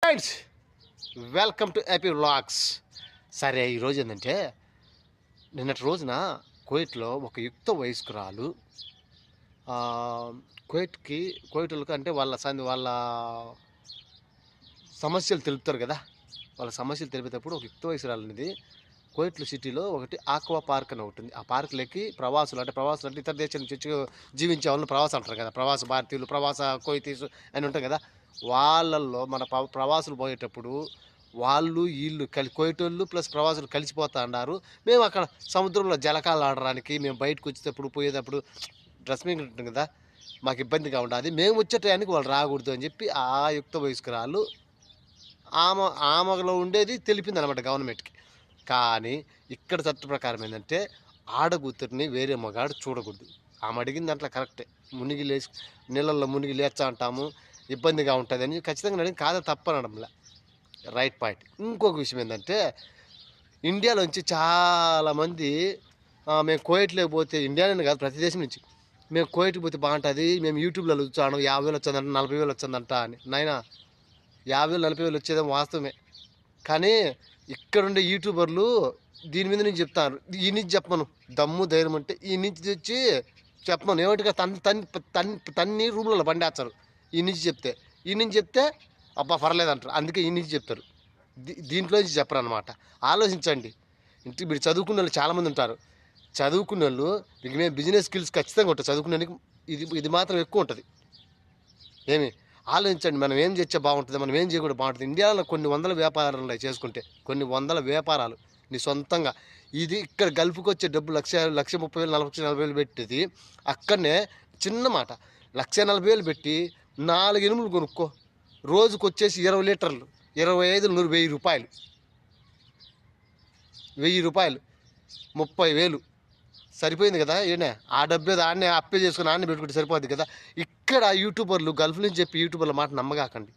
Friends, welcome to AP vlogs. సరే, ఈరోజు ఏంటంటే నిన్నటి రోజున కువైట్లో ఒక యుక్త వయస్కురాలు కువైట్లకు అంటే వాళ్ళ సమస్యలు తెలుపుతారు కదా. వాళ్ళ సమస్యలు తెలిపేటప్పుడు ఒక యుక్త వయసురాలు అనేది కువైట్లో సిటీలో ఒకటి ఆక్వా పార్క్ అని ఒకటి ఉంది. ఆ పార్కులకి ప్రవాసులు అంటే ఇతర దేశాల నుంచి వచ్చి జీవించే వాళ్ళని ప్రవాసం అంటారు కదా. ప్రవాస భారతీయులు, ప్రవాస కువైతీస్ అని ఉంటాయి కదా. వాళ్ళల్లో మన ప్రవాసులు పోయేటప్పుడు వీళ్ళు కువైటోళ్ళు ప్లస్ ప్రవాసులు కలిసిపోతా అన్నారు. మేము అక్కడ సముద్రంలో జలకాలు ఆడడానికి మేము బయటకు వచ్చేటప్పుడు పోయేటప్పుడు డ్రెస్సింగ్ ఉంటుంది కదా, మాకు ఇబ్బందిగా ఉండాలి. మేము వచ్చే టయానికి వాళ్ళు రాకూడదు అని చెప్పి ఆ యుక్త వయస్కురాలు ఆమెలో ఉండేది తెలిపింది అనమాట గవర్నమెంట్కి. కానీ ఇక్కడ చట్ట ప్రకారం ఏంటంటే ఆడకూతురిని వేరే మగాడు చూడకూడదు. ఆమె అడిగిన దాంట్లో కరెక్టే. నీళ్ళల్లో మునిగి లేచా అంటాము, ఇబ్బందిగా ఉంటుంది అని ఖచ్చితంగా అడిగి కాదా తప్పనడంలా రైట్ పాయింట్. ఇంకొక విషయం ఏంటంటే ఇండియాలోంచి చాలామంది మేము కువైట్లోకి పోతే, ఇండియాలోనే కాదు ప్రతి దేశం నుంచి, మేము కువైట్కి పోతే బాగుంటుంది, మేము యూట్యూబ్లో చూసాను 50,000 వచ్చిందంట, 40,000 వచ్చిందంట అని. నాయనా 50,000 40,000 వచ్చేదేమో వాస్తవమే, కానీ ఇక్కడుండే యూట్యూబర్లు దీని మీద నుంచి చెప్తారు. ఈ నుంచి చెప్పమను, దమ్ము ధైర్యం అంటే ఈ నుంచి తెచ్చి చెప్పమను. ఏమంటే తన్ని రూమ్లలో బండేస్తారు. ఈ నుంచి చెప్తే అబ్బా పర్లేదంటారు. అందుకే ఈ నుంచి చెప్తారు, దీంట్లో నుంచి చెప్పరు అనమాట. ఆలోచించండి. ఇంటికి మీరు చదువుకున్న వాళ్ళు చాలామంది ఉంటారు. చదువుకున్న వాళ్ళు మీకు మేము బిజినెస్ స్కిల్స్ ఖచ్చితంగా ఉంటుంది. చదువుకునే ఇది మాత్రం ఎక్కువ ఉంటుంది. ఏమి ఆలోచించండి, మనం ఏం చేస్తే బాగుంటుంది, మనం ఏం చేయకుండా బాగుంటుంది. ఇండియాలో కొన్ని వందల వ్యాపారాలు చేసుకుంటే, కొన్ని వందల వ్యాపారాలు నీ సొంతంగా. ఇది ఇక్కడ గల్ఫ్కి వచ్చే డబ్బు 1,30,000 40,000 పెట్టేది అక్కడనే చిన్న మాట 1,40,000 పెట్టి 4 ఎనుములు కొనుక్కో. రోజుకు వచ్చేసి 20 లీటర్లు, 25 100 రూపాయలు, 30,000 సరిపోయింది కదా. ఏనే ఆ డబ్బే ఆడనే అప్పే చేసుకుని ఆడనే పెట్టుకుంటే సరిపోద్ది కదా. ఇక్కడ యూట్యూబర్లు గల్ఫ్ నుంచి చెప్పి యూట్యూబర్ల మాట నమ్మగాకండి.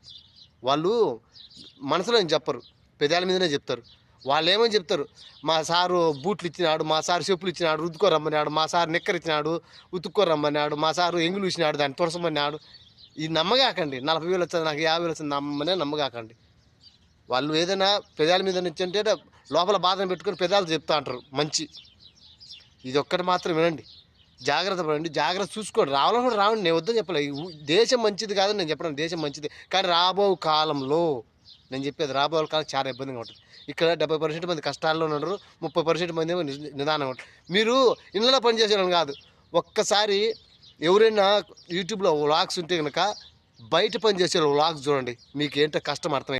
వాళ్ళు మనసులో ఏం చెప్పరు, పెదాల మీదనే చెప్తారు. వాళ్ళు ఏమని చెప్తారు, మా సారు బూట్లు ఇచ్చినాడు, మా సారు చెప్పులు ఇచ్చినాడు, రుద్దుకోరమ్మన్నాడు, మా సారు నిక్కర్ ఇచ్చినాడు, ఉతుక్కోరమ్మన్నాడు, మా సారు ఎంగులు ఇచ్చినాడు, దాన్ని తుడసమన్నాడు. ఇది నమ్మగాకండి. 40,000 వచ్చింది, నాకు 50,000 వచ్చింది నమ్మగాకండి. వాళ్ళు ఏదైనా పెదాల మీద నుంచి అంటే లోపల బాధను పెట్టుకొని పెదాలు చెప్తా అంటారు మంచి. ఇది ఒక్కటి మాత్రం వినండి, జాగ్రత్త పడండి, జాగ్రత్త చూసుకోండి. రావాలని కూడా రావండి, నేను వద్దని చెప్పలేదు. దేశం మంచిది కాదని నేను చెప్పడం, దేశం మంచిది. కానీ రాబో కాలంలో నేను చెప్పేది, రాబో కాలం చాలా ఇబ్బందిగా ఉంటుంది. ఇక్కడ 70% మంది కష్టాల్లో ఉన్నారు, 30% మంది ఏమో నిదానంగా ఉంటారు. మీరు ఇళ్ళలో పనిచేసేవాళ్ళని కాదు, ఒక్కసారి ఎవరైనా యూట్యూబ్లో వ్లాగ్స్ ఉంటే కనుక బయట పనిచేసే వ్లాగ్స్ చూడండి, మీకు ఏంటో కష్టం అర్థమైంది.